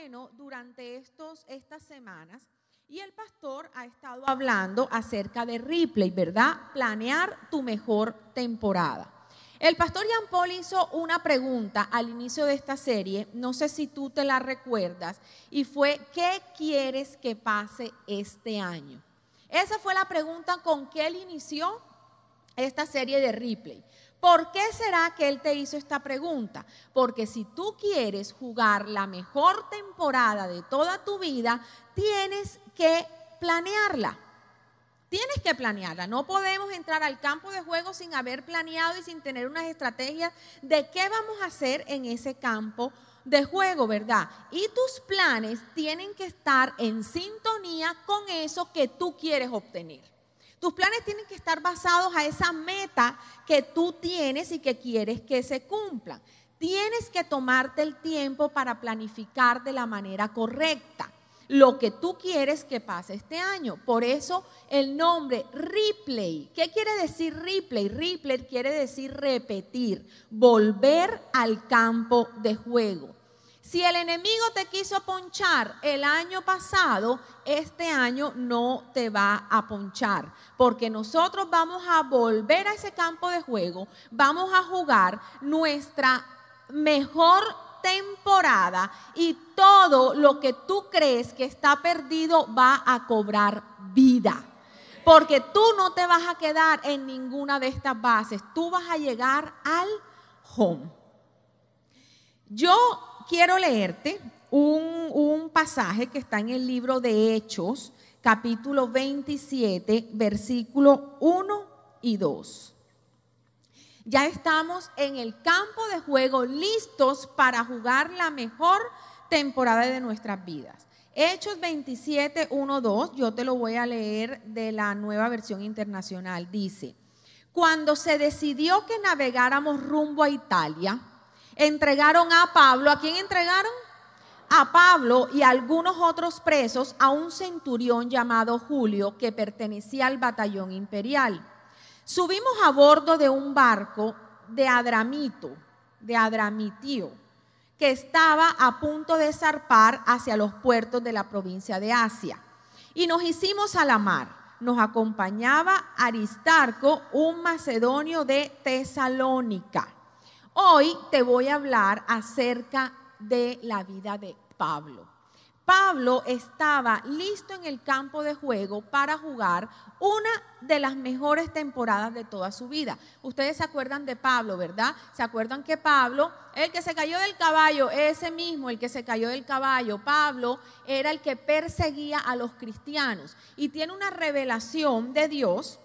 bueno durante estas semanas y el pastor ha estado hablando acerca de replay, ¿verdad? Planear tu mejor temporada. El pastor Jean Paul hizo una pregunta al inicio de esta serie, no sé si tú te la recuerdas, y fue: ¿qué quieres que pase este año? Esa fue la pregunta con que él inició esta serie de replay. ¿Por qué será que él te hizo esta pregunta? Porque si tú quieres jugar la mejor temporada de toda tu vida, tienes que planearla. Tienes que planearla. No podemos entrar al campo de juego sin haber planeado y sin tener unas estrategias de qué vamos a hacer en ese campo de juego, ¿verdad? Y tus planes tienen que estar en sintonía con eso que tú quieres obtener. Tus planes tienen que estar basados a esa meta que tú tienes y que quieres que se cumplan. Tienes que tomarte el tiempo para planificar de la manera correcta lo que tú quieres que pase este año. Por eso el nombre replay. ¿Qué quiere decir replay? Replay quiere decir repetir, volver al campo de juego. Si el enemigo te quiso ponchar el año pasado, este año no te va a ponchar, porque nosotros vamos a volver a ese campo de juego, vamos a jugar nuestra mejor temporada y todo lo que tú crees que está perdido va a cobrar vida. Porque tú no te vas a quedar en ninguna de estas bases, tú vas a llegar al home. Yo quiero leerte un pasaje que está en el libro de Hechos, capítulo 27, versículos 1 y 2. Ya estamos en el campo de juego listos para jugar la mejor temporada de nuestras vidas. Hechos 27, 1, 2, yo te lo voy a leer de la Nueva Versión Internacional. Dice: cuando se decidió que navegáramos rumbo a Italia, entregaron a Pablo. ¿A quién entregaron? A Pablo y a algunos otros presos a un centurión llamado Julio, que pertenecía al batallón imperial. Subimos a bordo de un barco de Adramitio, que estaba a punto de zarpar hacia los puertos de la provincia de Asia, y nos hicimos a la mar. Nos acompañaba Aristarco, un macedonio de Tesalónica. Hoy te voy a hablar acerca de la vida de Pablo. Pablo estaba listo en el campo de juego para jugar una de las mejores temporadas de toda su vida. Ustedes se acuerdan de Pablo, ¿verdad? ¿Se acuerdan que Pablo, el que se cayó del caballo, ese mismo, el que se cayó del caballo, Pablo era el que perseguía a los cristianos y tiene una revelación de Dios?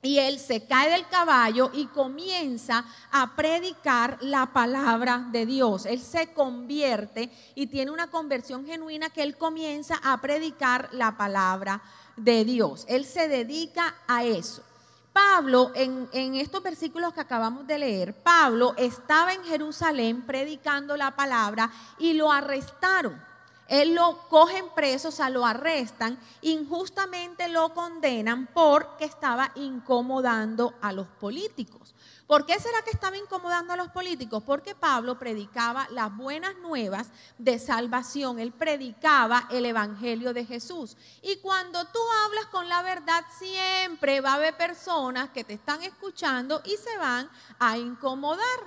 Y él se cae del caballo y comienza a predicar la palabra de Dios. Él se convierte y tiene una conversión genuina, que él comienza a predicar la palabra de Dios. Él se dedica a eso. Pablo, en estos versículos que acabamos de leer, Pablo estaba en Jerusalén predicando la palabra y lo arrestaron. Él lo cogen preso, o sea, lo arrestan, injustamente lo condenan porque estaba incomodando a los políticos. ¿Por qué será que estaba incomodando a los políticos? Porque Pablo predicaba las buenas nuevas de salvación, él predicaba el evangelio de Jesús. Y cuando tú hablas con la verdad, siempre va a haber personas que te están escuchando y se van a incomodar.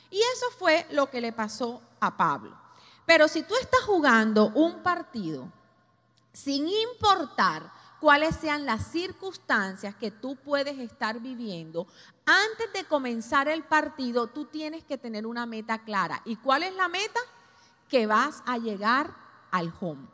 Y eso fue lo que le pasó a Pablo. Pero si tú estás jugando un partido, sin importar cuáles sean las circunstancias que tú puedes estar viviendo, antes de comenzar el partido, tú tienes que tener una meta clara. ¿Y cuál es la meta? Que vas a llegar al home.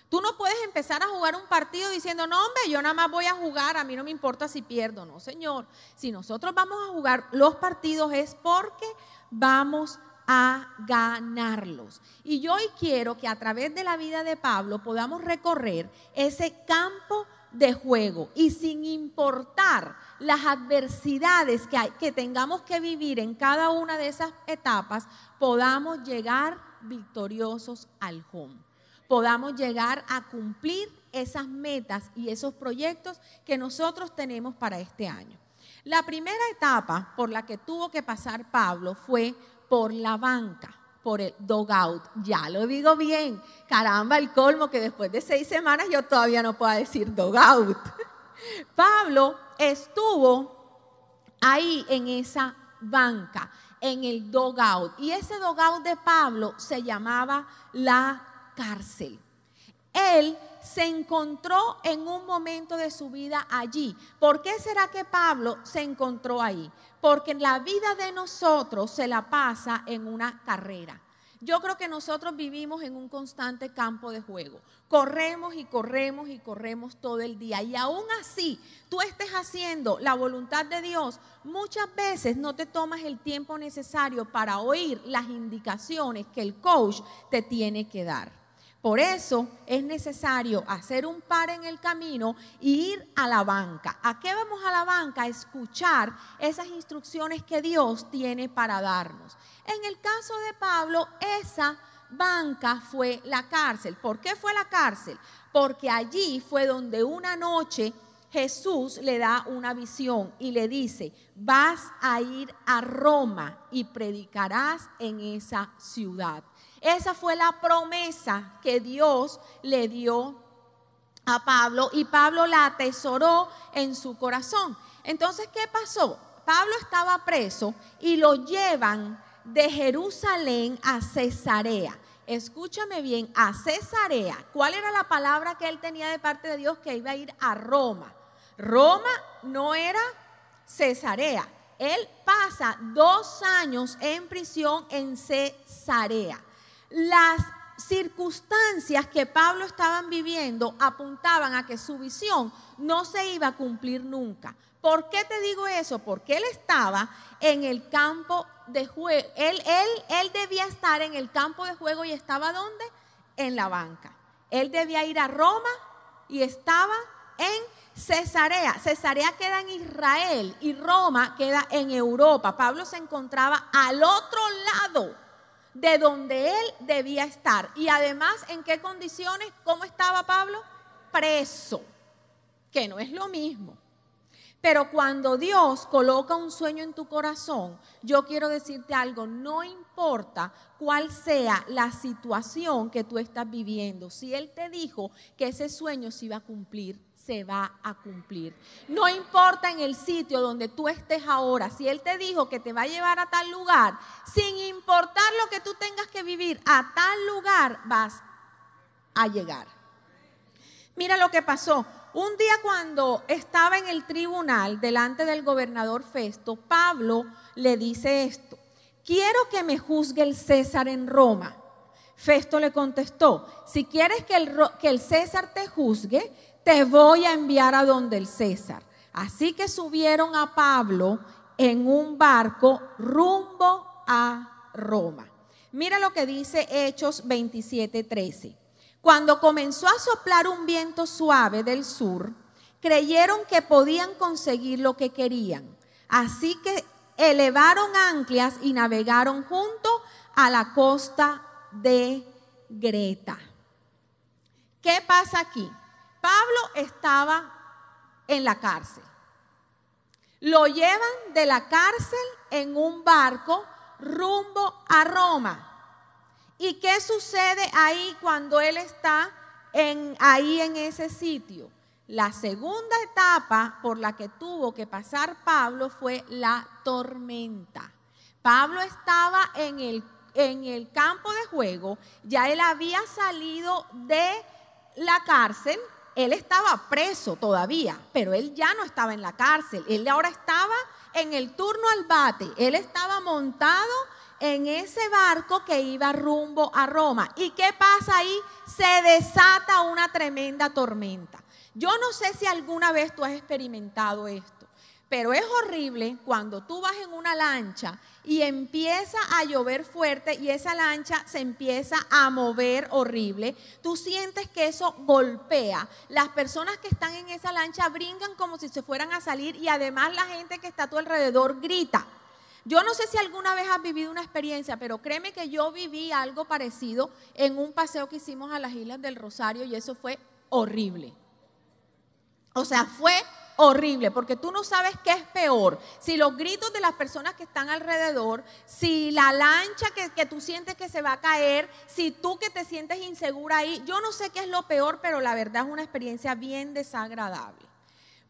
Tú no puedes empezar a jugar un partido diciendo: no, hombre, yo nada más voy a jugar, a mí no me importa si pierdo. No, señor. Si nosotros vamos a jugar los partidos es porque vamos a ganarlos. Y yo hoy quiero que a través de la vida de Pablo podamos recorrer ese campo de juego y, sin importar las adversidades que tengamos que vivir en cada una de esas etapas, podamos llegar victoriosos al home. Podamos llegar a cumplir esas metas y esos proyectos que nosotros tenemos para este año. La primera etapa por la que tuvo que pasar Pablo fue por la banca. por el dogout. Ya lo digo bien. Caramba, el colmo que después de 6 semanas yo todavía no puedo decir dogout. Pablo estuvo ahí en esa banca, en el dogout. Y ese dogout de Pablo se llamaba la cárcel. Él se encontró en un momento de su vida allí. ¿Por qué será que Pablo se encontró ahí? Porque la vida de nosotros se la pasa en una carrera. Yo creo que nosotros vivimos en un constante campo de juego. Corremos y corremos y corremos todo el día. Y aún así, tú estés haciendo la voluntad de Dios, muchas veces no te tomas el tiempo necesario para oír las indicaciones que el coach te tiene que dar. Por eso es necesario hacer un par en el camino e ir a la banca. ¿A qué vamos a la banca? A escuchar esas instrucciones que Dios tiene para darnos. En el caso de Pablo, esa banca fue la cárcel. ¿Por qué fue la cárcel? Porque allí fue donde una noche Jesús le da una visión y le dice: vas a ir a Roma y predicarás en esa ciudad. Esa fue la promesa que Dios le dio a Pablo y Pablo la atesoró en su corazón. Entonces, ¿qué pasó? Pablo estaba preso y lo llevan de Jerusalén a Cesarea. Escúchame bien, a Cesarea. ¿Cuál era la palabra que él tenía de parte de Dios? Que iba a ir a Roma. Roma no era Cesarea. Él pasa 2 años en prisión en Cesarea. Las circunstancias que Pablo estaba viviendo apuntaban a que su visión no se iba a cumplir nunca. ¿Por qué te digo eso? Porque él estaba en el campo de juego. Él debía estar en el campo de juego y estaba ¿dónde? En la banca. Él debía ir a Roma y estaba en Cesarea. Cesarea queda en Israel y Roma queda en Europa. Pablo se encontraba al otro lado de donde él debía estar. Y además, ¿en qué condiciones? ¿Cómo estaba Pablo? Preso, que no es lo mismo. Pero cuando Dios coloca un sueño en tu corazón, yo quiero decirte algo, no importa cuál sea la situación que tú estás viviendo. Si Él te dijo que ese sueño se iba a cumplir, se va a cumplir. No importa en el sitio donde tú estés ahora, si Él te dijo que te va a llevar a tal lugar, sin importar lo que tú tengas que vivir, a tal lugar vas a llegar. Mira lo que pasó. Un día cuando estaba en el tribunal delante del gobernador Festo, Pablo le dice esto: quiero que me juzgue el César en Roma. Festo le contestó: si quieres que el César te juzgue, te voy a enviar a donde el César. Así que subieron a Pablo en un barco rumbo a Roma. Mira lo que dice Hechos 27:13. Cuando comenzó a soplar un viento suave del sur, creyeron que podían conseguir lo que querían. Así que elevaron anclas y navegaron junto a la costa de Greta. ¿Qué pasa aquí? Pablo estaba en la cárcel. Lo llevan de la cárcel en un barco rumbo a Roma. ¿Y qué sucede ahí cuando él está ahí en ese sitio? La segunda etapa por la que tuvo que pasar Pablo fue la tormenta. Pablo estaba en el campo de juego, ya él había salido de la cárcel, él estaba preso todavía, pero él ya no estaba en la cárcel, él ahora estaba en el turno al bate, él estaba montado en ese barco que iba rumbo a Roma. ¿Y qué pasa ahí? Se desata una tremenda tormenta. Yo no sé si alguna vez tú has experimentado esto, pero es horrible cuando tú vas en una lancha y empieza a llover fuerte y esa lancha se empieza a mover horrible. Tú sientes que eso golpea. Las personas que están en esa lancha brincan como si se fueran a salir y además la gente que está a tu alrededor grita. Yo no sé si alguna vez has vivido una experiencia, pero créeme que yo viví algo parecido en un paseo que hicimos a las Islas del Rosario y eso fue horrible. O sea, fue horrible, porque tú no sabes qué es peor, si los gritos de las personas que están alrededor, si la lancha que tú sientes que se va a caer, si tú que te sientes insegura ahí. Yo no sé qué es lo peor, pero la verdad es una experiencia bien desagradable.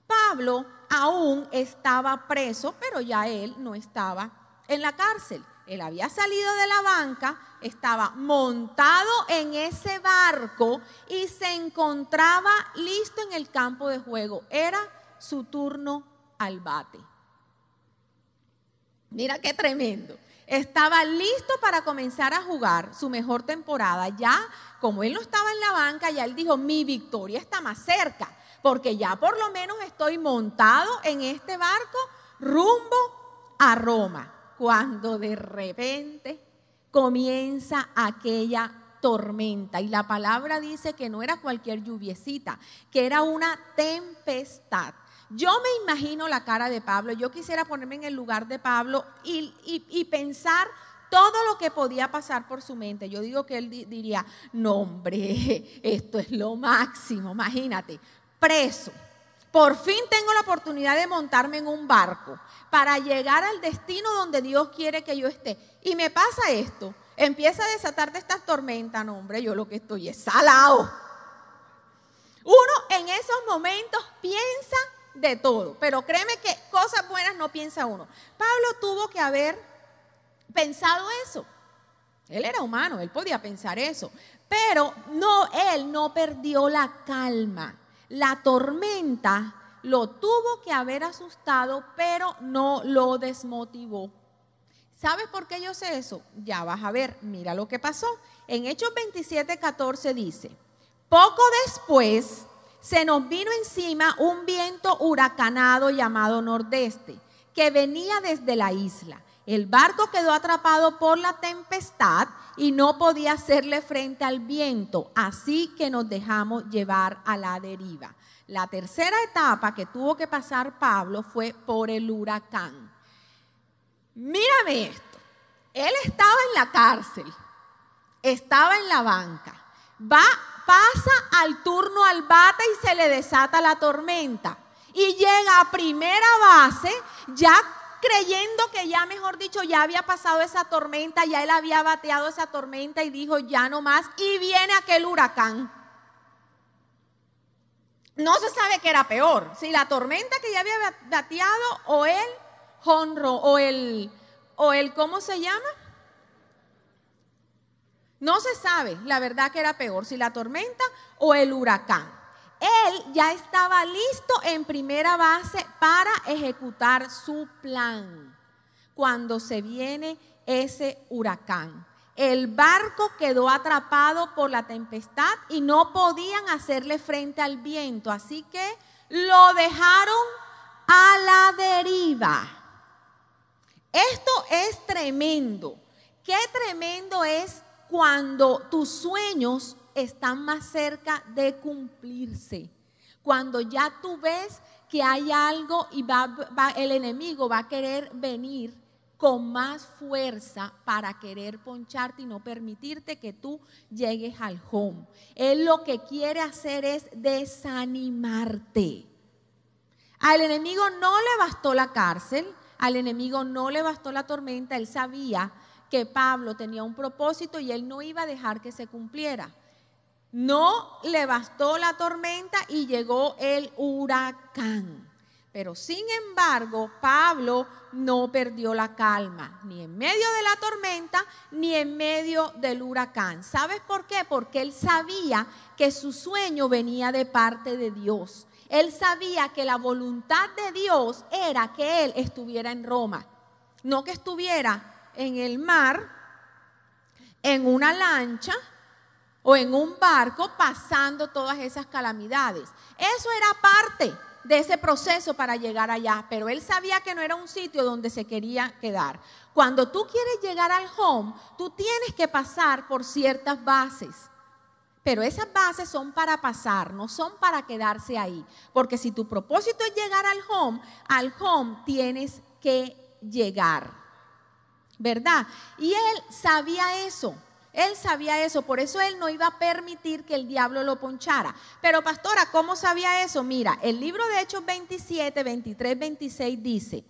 Pablo aún estaba preso, pero ya él no estaba en la cárcel. Él había salido de la banca, estaba montado en ese barco y se encontraba listo en el campo de juego. Era su turno al bate. Mira qué tremendo. Estaba listo para comenzar a jugar su mejor temporada. Ya, como él no estaba en la banca, ya él dijo, mi victoria está más cerca, porque ya por lo menos estoy montado en este barco rumbo a Roma. Cuando de repente comienza aquella tormenta, y la palabra dice que no era cualquier lluviecita, que era una tempestad. Yo me imagino la cara de Pablo. Yo quisiera ponerme en el lugar de Pablo y pensar todo lo que podía pasar por su mente. Yo digo que él diría, no hombre, esto es lo máximo. Imagínate, preso. Por fin tengo la oportunidad de montarme en un barco para llegar al destino donde Dios quiere que yo esté. Y me pasa esto, empieza a desatar de estas tormentas. No hombre, yo lo que estoy es salado. Uno en esos momentos piensa de todo, pero créeme que cosas buenas no piensa uno. Pablo tuvo que haber pensado eso. Él era humano, él podía pensar eso, pero no, él no perdió la calma. La tormenta lo tuvo que haber asustado, pero no lo desmotivó. ¿Sabes por qué yo sé eso? Ya vas a ver, mira lo que pasó. En Hechos 27:14 dice, poco después se nos vino encima un viento huracanado llamado nordeste, que venía desde la isla. El barco quedó atrapado por la tempestad y no podía hacerle frente al viento, así que nos dejamos llevar a la deriva. La tercera etapa que tuvo que pasar Pablo fue por el huracán. Mírame esto, él estaba en la cárcel, estaba en la banca, pasa al turno al bate y se le desata la tormenta y llega a primera base ya creyendo que ya, mejor dicho, ya había pasado esa tormenta, ya él había bateado esa tormenta y dijo ya no más, y viene aquel huracán. No se sabe qué era peor, si la tormenta que ya había bateado o el jonro o el ¿cómo se llama? No se sabe, la verdad que era peor, si la tormenta o el huracán. Él ya estaba listo en primera base para ejecutar su plan cuando se viene ese huracán. El barco quedó atrapado por la tempestad y no podían hacerle frente al viento, así que lo dejaron a la deriva. Esto es tremendo. Qué tremendo es cuando tus sueños están más cerca de cumplirse. Cuando ya tú ves que hay algo y el enemigo va a querer venir con más fuerza para querer poncharte y no permitirte que tú llegues al home. Él lo que quiere hacer es desanimarte. Al enemigo no le bastó la cárcel, al enemigo no le bastó la tormenta. Él sabía que Pablo tenía un propósito y él no iba a dejar que se cumpliera. No le bastó la tormenta y llegó el huracán. Pero sin embargo, Pablo no perdió la calma, ni en medio de la tormenta, ni en medio del huracán. ¿Sabes por qué? Porque él sabía que su sueño venía de parte de Dios. Él sabía que la voluntad de Dios era que él estuviera en Roma, no que estuviera en el mar, en una lancha o en un barco pasando todas esas calamidades. Eso era parte de ese proceso para llegar allá, pero él sabía que no era un sitio donde se quería quedar. Cuando tú quieres llegar al home, tú tienes que pasar por ciertas bases, pero esas bases son para pasar, no son para quedarse ahí, porque si tu propósito es llegar al home tienes que llegar, ¿verdad? Y él sabía eso. Él sabía eso, por eso él no iba a permitir que el diablo lo ponchara. Pero pastora, ¿cómo sabía eso? Mira, el libro de Hechos 27, 23, 26 dice: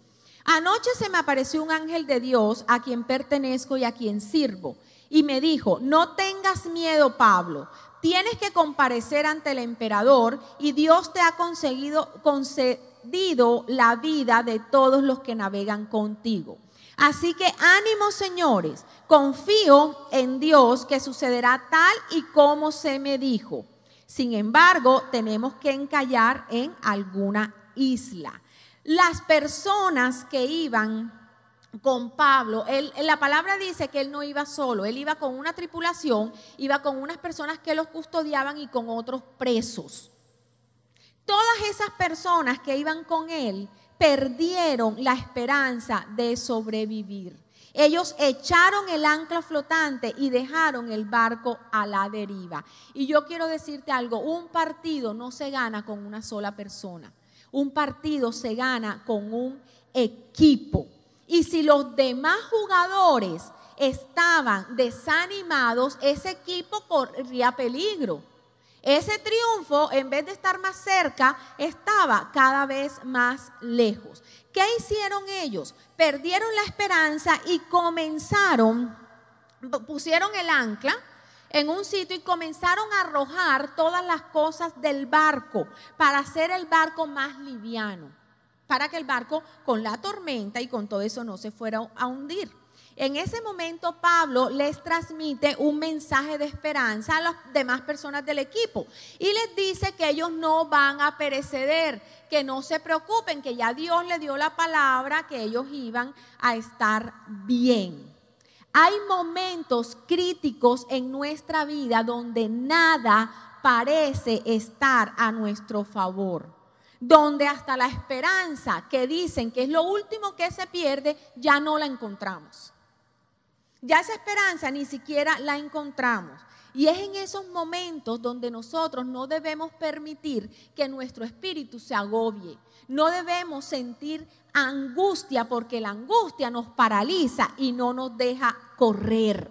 anoche se me apareció un ángel de Dios a quien pertenezco y a quien sirvo. Y me dijo: no tengas miedo, Pablo. Tienes que comparecer ante el emperador y Dios te ha concedido la vida de todos los que navegan contigo. Así que ánimo, señores, confío en Dios que sucederá tal y como se me dijo. Sin embargo, tenemos que encallar en alguna isla. Las personas que iban con Pablo, la palabra dice que él no iba solo, él iba con una tripulación, iba con unas personas que los custodiaban y con otros presos. Todas esas personas que iban con él perdieron la esperanza de sobrevivir. Ellos echaron el ancla flotante y dejaron el barco a la deriva. Y yo quiero decirte algo, un partido no se gana con una sola persona. Un partido se gana con un equipo. Y si los demás jugadores estaban desanimados, ese equipo corría peligro. Ese triunfo, en vez de estar más cerca, estaba cada vez más lejos. ¿Qué hicieron ellos? Perdieron la esperanza y pusieron el ancla en un sitio y comenzaron a arrojar todas las cosas del barco para hacer el barco más liviano, para que el barco con la tormenta y con todo eso no se fuera a hundir. En ese momento Pablo les transmite un mensaje de esperanza a las demás personas del equipo y les dice que ellos no van a perecer, que no se preocupen, que ya Dios les dio la palabra, que ellos iban a estar bien. Hay momentos críticos en nuestra vida donde nada parece estar a nuestro favor, donde hasta la esperanza, que dicen que es lo último que se pierde, ya no la encontramos. Ya esa esperanza ni siquiera la encontramos. Y es en esos momentos donde nosotros no debemos permitir que nuestro espíritu se agobie. No debemos sentir angustia, porque la angustia nos paraliza y no nos deja correr.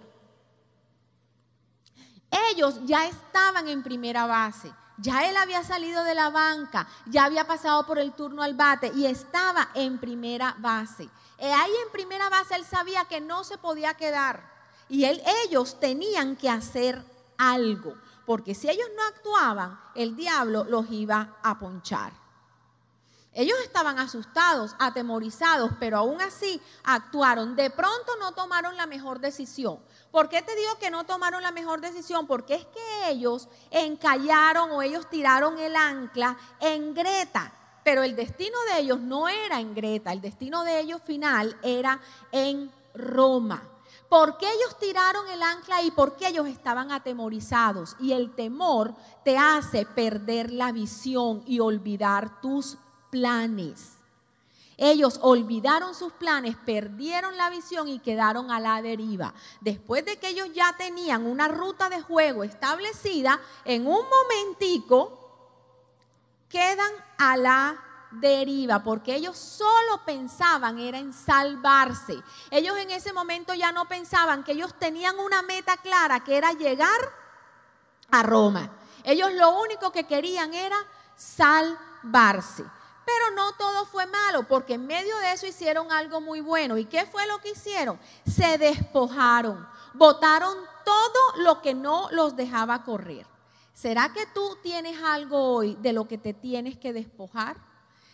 Ellos ya estaban en primera base. Ya él había salido de la banca, ya había pasado por el turno al bate y estaba en primera base. Ahí en primera base él sabía que no se podía quedar y ellos tenían que hacer algo, porque si ellos no actuaban, el diablo los iba a ponchar. Ellos estaban asustados, atemorizados, pero aún así actuaron. De pronto no tomaron la mejor decisión. ¿Por qué te digo que no tomaron la mejor decisión? Porque es que ellos encallaron o ellos tiraron el ancla en Greta. Pero el destino de ellos no era en Greta, el destino de ellos final era en Roma. ¿Por qué ellos tiraron el ancla y por qué ellos estaban atemorizados? Y el temor te hace perder la visión y olvidar tus planes. Ellos olvidaron sus planes, perdieron la visión y quedaron a la deriva. Después de que ellos ya tenían una ruta de juego establecida, en un momentico quedan a la deriva, porque ellos solo pensaban era en salvarse. Ellos en ese momento ya no pensaban que ellos tenían una meta clara, que era llegar a Roma. Ellos lo único que querían era salvarse. Pero no todo fue malo, porque en medio de eso hicieron algo muy bueno. ¿Y qué fue lo que hicieron? Se despojaron, botaron todo lo que no los dejaba correr. ¿Será que tú tienes algo hoy de lo que te tienes que despojar?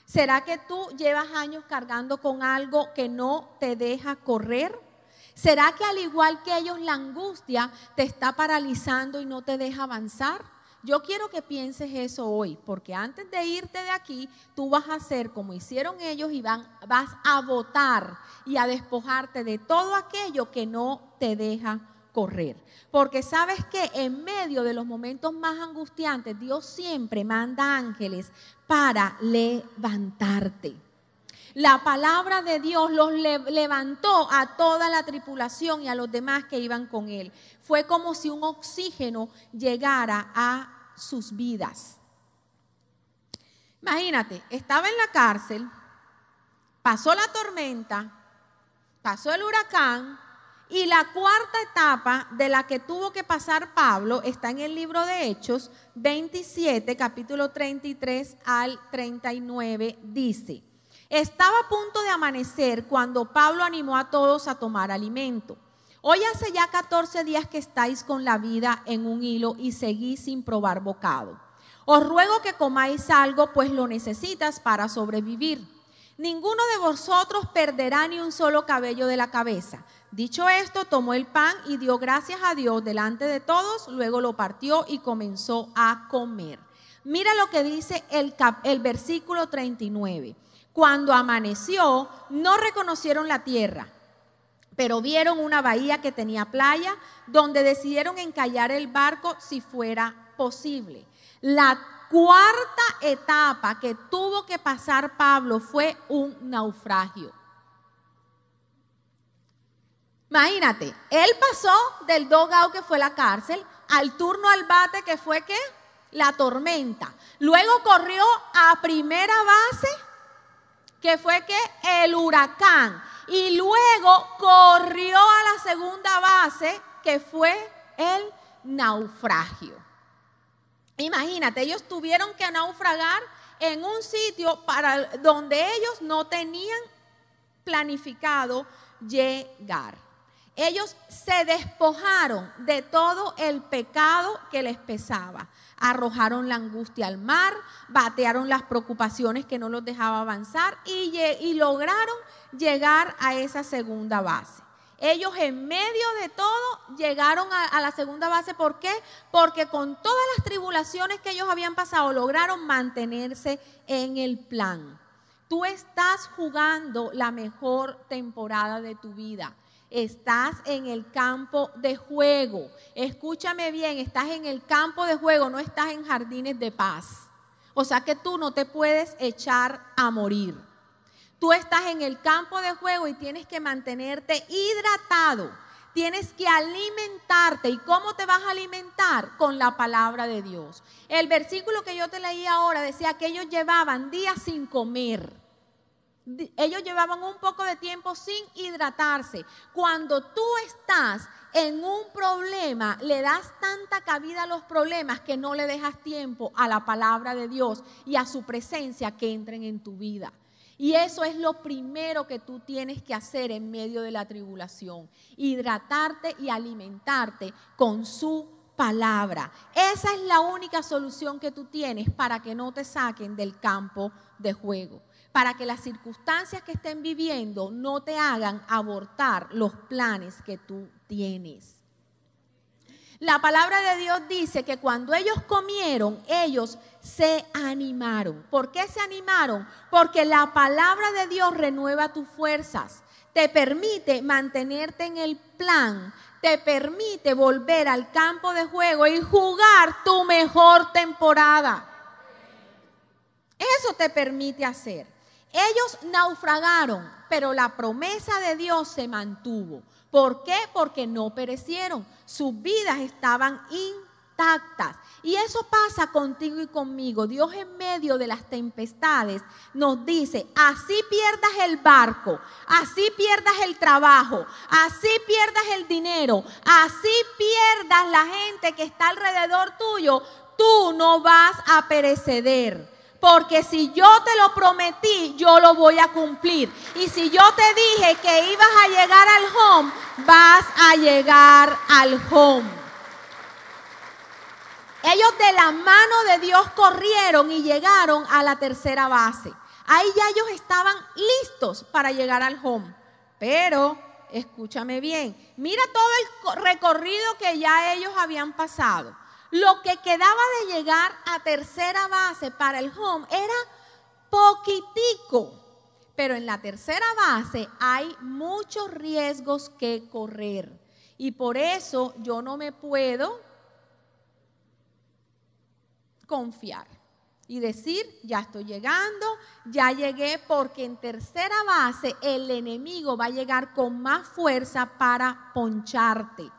¿Será que tú llevas años cargando con algo que no te deja correr? ¿Será que al igual que ellos la angustia te está paralizando y no te deja avanzar? Yo quiero que pienses eso hoy, porque antes de irte de aquí, tú vas a hacer como hicieron ellos y vas a botar y a despojarte de todo aquello que no te deja correr. Porque sabes que en medio de los momentos más angustiantes, Dios siempre manda ángeles para levantarte. La palabra de Dios los levantó a toda la tripulación y a los demás que iban con él. Fue como si un oxígeno llegara a sus vidas. Imagínate, estaba en la cárcel, pasó la tormenta, pasó el huracán Y la cuarta etapa de la que tuvo que pasar Pablo está en el libro de Hechos 27, capítulo 33 al 39, dice: estaba a punto de amanecer cuando Pablo animó a todos a tomar alimento. Hoy hace ya 14 días que estáis con la vida en un hilo y seguís sin probar bocado. Os ruego que comáis algo, pues lo necesitas para sobrevivir. Ninguno de vosotros perderá ni un solo cabello de la cabeza. Dicho esto, tomó el pan y dio gracias a Dios delante de todos, luego lo partió y comenzó a comer. Mira lo que dice el versículo 39. Cuando amaneció, no reconocieron la tierra, pero vieron una bahía que tenía playa, donde decidieron encallar el barco si fuera posible. La cuarta etapa que tuvo que pasar Pablo fue un naufragio. Imagínate, él pasó del dogout, que fue la cárcel, al turno al bate, que fue ¿qué? La tormenta. Luego corrió a primera base, que fue ¿qué? El huracán. Y luego corrió a la segunda base, que fue el naufragio. Imagínate, ellos tuvieron que naufragar en un sitio donde ellos no tenían planificado llegar. Ellos se despojaron de todo el pecado que les pesaba. Arrojaron la angustia al mar, batearon las preocupaciones que no los dejaba avanzar y lograron llegar a esa segunda base. Ellos en medio de todo llegaron a la segunda base. ¿Por qué? Porque con todas las tribulaciones que ellos habían pasado, lograron mantenerse en el plan. Tú estás jugando la mejor temporada de tu vida. Estás en el campo de juego. Escúchame bien, estás en el campo de juego, no estás en jardines de paz. O sea que tú no te puedes echar a morir. Tú estás en el campo de juego y tienes que mantenerte hidratado. Tienes que alimentarte. ¿Y cómo te vas a alimentar? Con la palabra de Dios. El versículo que yo te leí ahora decía que ellos llevaban días sin comer. Ellos llevaban un poco de tiempo sin hidratarse. Cuando tú estás en un problema, le das tanta cabida a los problemas que no le dejas tiempo a la palabra de Dios y a su presencia que entren en tu vida. Y eso es lo primero que tú tienes que hacer en medio de la tribulación: hidratarte y alimentarte con su palabra. Esa es la única solución que tú tienes para que no te saquen del campo de juego, para que las circunstancias que estén viviendo no te hagan abortar los planes que tú tienes. La palabra de Dios dice que cuando ellos comieron, ellos se animaron. ¿Por qué se animaron? Porque la palabra de Dios renueva tus fuerzas, te permite mantenerte en el plan, te permite volver al campo de juego y jugar tu mejor temporada. Eso te permite hacer. Ellos naufragaron, pero la promesa de Dios se mantuvo. ¿Por qué? Porque no perecieron. Sus vidas estaban intactas. Y eso pasa contigo y conmigo. Dios en medio de las tempestades nos dice: así pierdas el barco, así pierdas el trabajo, así pierdas el dinero, así pierdas la gente que está alrededor tuyo, tú no vas a perecer. Porque si yo te lo prometí, yo lo voy a cumplir. Y si yo te dije que ibas a llegar al home, vas a llegar al home. Ellos de la mano de Dios corrieron y llegaron a la tercera base. Ahí ya ellos estaban listos para llegar al home. Pero, escúchame bien, mira todo el recorrido que ya ellos habían pasado. Lo que quedaba de llegar a tercera base para el home era poquitico. Pero en la tercera base hay muchos riesgos que correr. Y por eso yo no me puedo confiar y decir: ya estoy llegando, ya llegué, porque en tercera base el enemigo va a llegar con más fuerza para poncharte.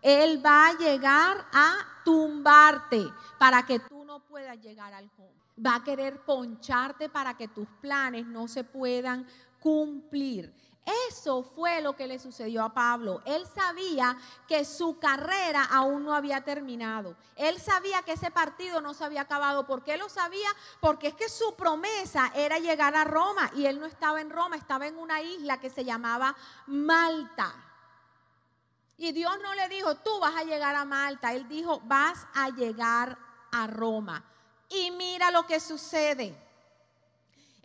Él va a llegar a tumbarte para que tú no puedas llegar al home. Va a querer poncharte para que tus planes no se puedan cumplir. Eso fue lo que le sucedió a Pablo. Él sabía que su carrera aún no había terminado. Él sabía que ese partido no se había acabado. ¿Por qué lo sabía? Porque es que su promesa era llegar a Roma y él no estaba en Roma, estaba en una isla que se llamaba Malta. Y Dios no le dijo, tú vas a llegar a Malta. Él dijo, vas a llegar a Roma. Y mira lo que sucede.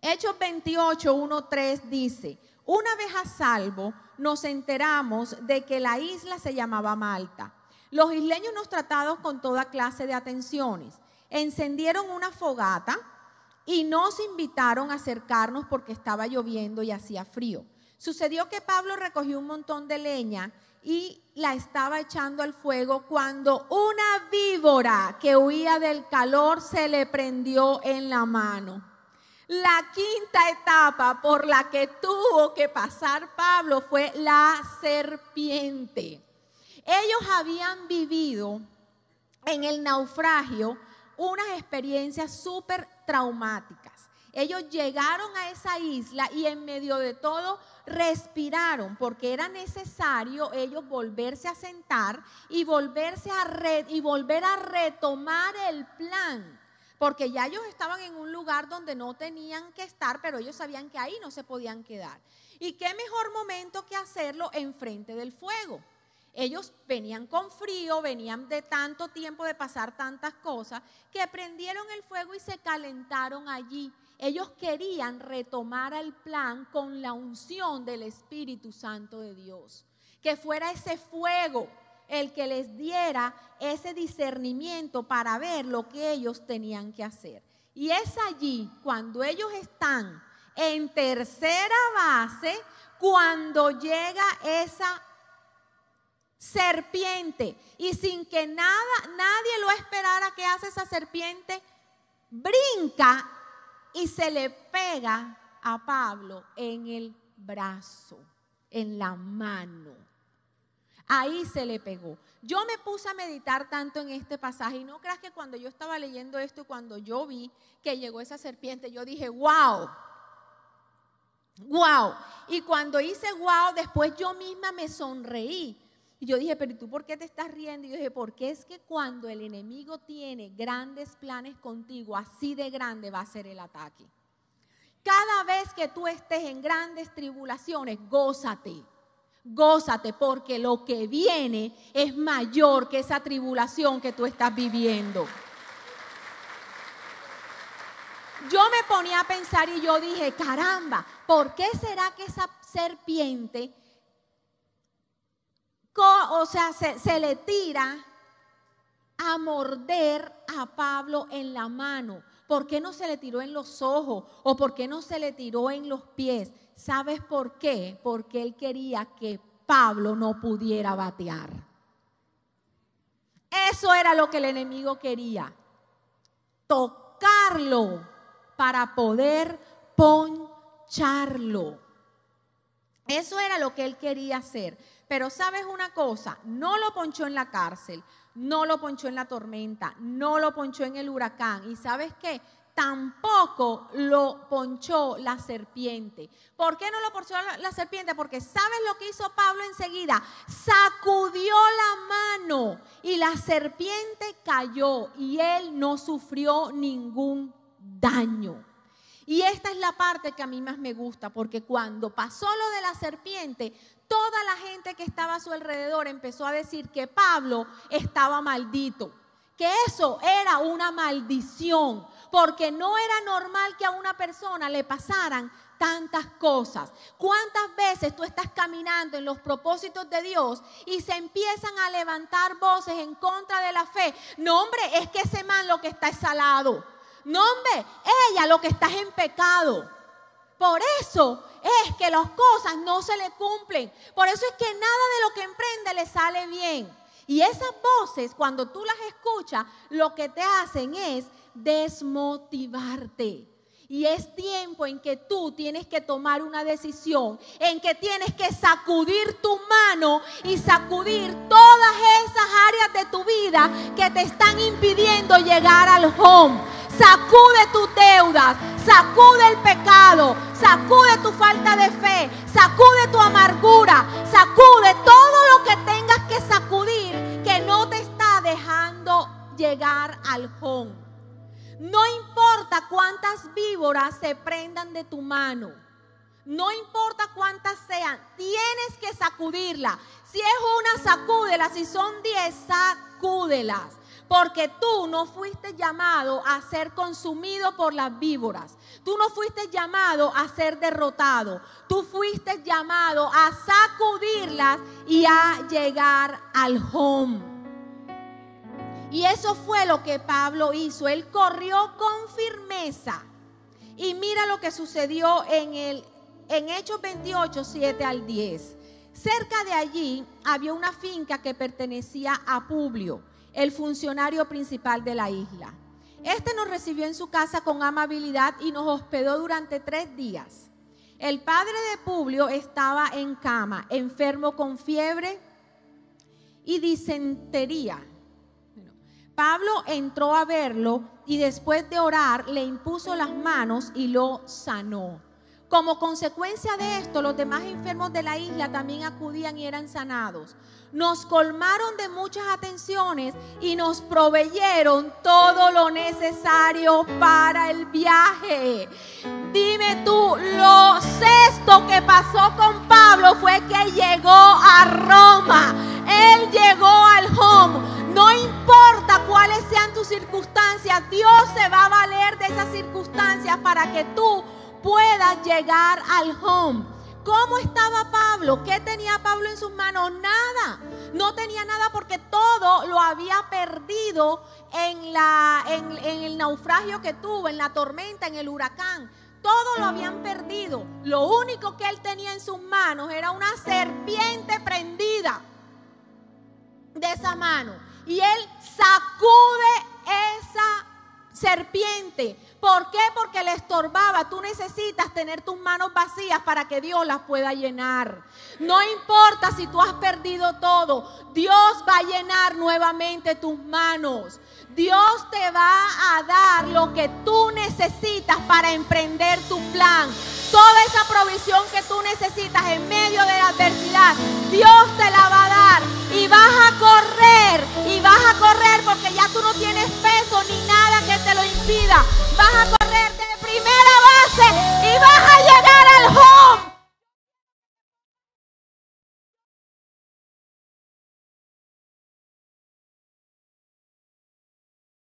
Hechos 28, 1, 3 dice: una vez a salvo, nos enteramos de que la isla se llamaba Malta. Los isleños nos trataron con toda clase de atenciones. Encendieron una fogata y nos invitaron a acercarnos porque estaba lloviendo y hacía frío. Sucedió que Pablo recogió un montón de leña y la estaba echando al fuego cuando una víbora que huía del calor se le prendió en la mano. La quinta etapa por la que tuvo que pasar Pablo fue la serpiente. Ellos habían vivido en el naufragio unas experiencias súper traumáticas. Ellos llegaron a esa isla y en medio de todo respiraron, porque era necesario ellos volverse a sentar y volver a retomar el plan. Porque ya ellos estaban en un lugar donde no tenían que estar, pero ellos sabían que ahí no se podían quedar. ¿Y qué mejor momento que hacerlo enfrente del fuego? Ellos venían con frío, venían de tanto tiempo de pasar tantas cosas, que prendieron el fuego y se calentaron allí. Ellos querían retomar el plan con la unción del Espíritu Santo de Dios. Que fuera ese fuego el que les diera ese discernimiento para ver lo que ellos tenían que hacer. Y es allí, cuando ellos están en tercera base, cuando llega esa serpiente. Y sin que nadie lo esperara, ¿qué hace esa serpiente? Brinca y se le pega a Pablo en el brazo, en la mano. Ahí se le pegó. Yo me puse a meditar tanto en este pasaje y no creas que cuando yo estaba leyendo esto y cuando yo vi que llegó esa serpiente, yo dije, wow, wow. Y cuando hice wow, después yo misma me sonreí. Y yo dije, pero ¿y tú por qué te estás riendo? Y yo dije, porque es que cuando el enemigo tiene grandes planes contigo, así de grande va a ser el ataque. Cada vez que tú estés en grandes tribulaciones, gózate. Gózate, porque lo que viene es mayor que esa tribulación que tú estás viviendo. Yo me ponía a pensar y yo dije, caramba, ¿por qué será que esa serpiente, se le tira a morder a Pablo en la mano? ¿Por qué no se le tiró en los ojos? ¿O por qué no se le tiró en los pies? ¿Sabes por qué? Porque él quería que Pablo no pudiera batear. Eso era lo que el enemigo quería. Tocarlo para poder poncharlo. Eso era lo que él quería hacer. Pero ¿sabes una cosa? No lo ponchó en la cárcel, no lo ponchó en la tormenta, no lo ponchó en el huracán. ¿Y sabes qué? Tampoco lo ponchó la serpiente. ¿Por qué no lo ponchó la serpiente? Porque ¿sabes lo que hizo Pablo enseguida? Sacudió la mano y la serpiente cayó y él no sufrió ningún daño. Y esta es la parte que a mí más me gusta, porque cuando pasó lo de la serpiente, toda la gente que estaba a su alrededor empezó a decir que Pablo estaba maldito, que eso era una maldición, porque no era normal que a una persona le pasaran tantas cosas. ¿Cuántas veces tú estás caminando en los propósitos de Dios y se empiezan a levantar voces en contra de la fe? No, hombre, es que ese man lo que está es salado. No, hombre, ella lo que está es en pecado. Por eso es que las cosas no se le cumplen. Por eso es que nada de lo que emprende le sale bien. Y esas voces, cuando tú las escuchas, lo que te hacen es desmotivarte. Y es tiempo en que tú tienes que tomar una decisión, en que tienes que sacudir tu mano y sacudir todas esas áreas de tu vida que te están impidiendo llegar al home. sacude tus deudas, sacude el pecado, sacude tu falta de fe, sacude tu amargura, sacude todo lo que tengas que sacudir que no te está dejando llegar al home. No importa cuántas víboras se prendan de tu mano, no importa cuántas sean, tienes que sacudirla. Si es una, sacúdela. Si son 10, sacúdelas. Porque tú no fuiste llamado a ser consumido por las víboras. Tú no fuiste llamado a ser derrotado. Tú fuiste llamado a sacudirlas y a llegar al home. Y eso fue lo que Pablo hizo. Él corrió con firmeza. Y mira lo que sucedió en Hechos 28, 7 al 10. Cerca de allí había una finca que pertenecía a Publio, el funcionario principal de la isla. Este nos recibió en su casa con amabilidad y nos hospedó durante 3 días. El padre de Publio estaba en cama, enfermo con fiebre y disentería. Pablo entró a verlo y después de orar le impuso las manos y lo sanó. Como consecuencia de esto, los demás enfermos de la isla también acudían y eran sanados. Nos colmaron de muchas atenciones y nos proveyeron todo lo necesario para el viaje. Dime tú, lo sexto que pasó con Pablo fue que llegó a Roma. Él llegó al home. No importa cuáles sean tus circunstancias, Dios se va a valer de esas circunstancias para que tú puedas llegar al home. ¿Cómo estaba Pablo? ¿Qué tenía Pablo en sus manos? Nada. No tenía nada porque todo lo había perdido en el naufragio que tuvo, en la tormenta, en el huracán. Todo lo habían perdido. Lo único que él tenía en sus manos era una serpiente prendida de esa mano. Y él sacude esa serpiente. ¿Por qué? Porque le estorbaba. Tú necesitas tener tus manos vacías para que Dios las pueda llenar. No importa si tú has perdido todo, Dios va a llenar nuevamente tus manos. Dios te va a dar lo que tú necesitas para emprender tu plan. Toda esa provisión que tú necesitas en medio de la adversidad, Dios te la va a dar. Y vas a correr porque ya tú no tienes peso ni nada que te lo impida. Vas a correr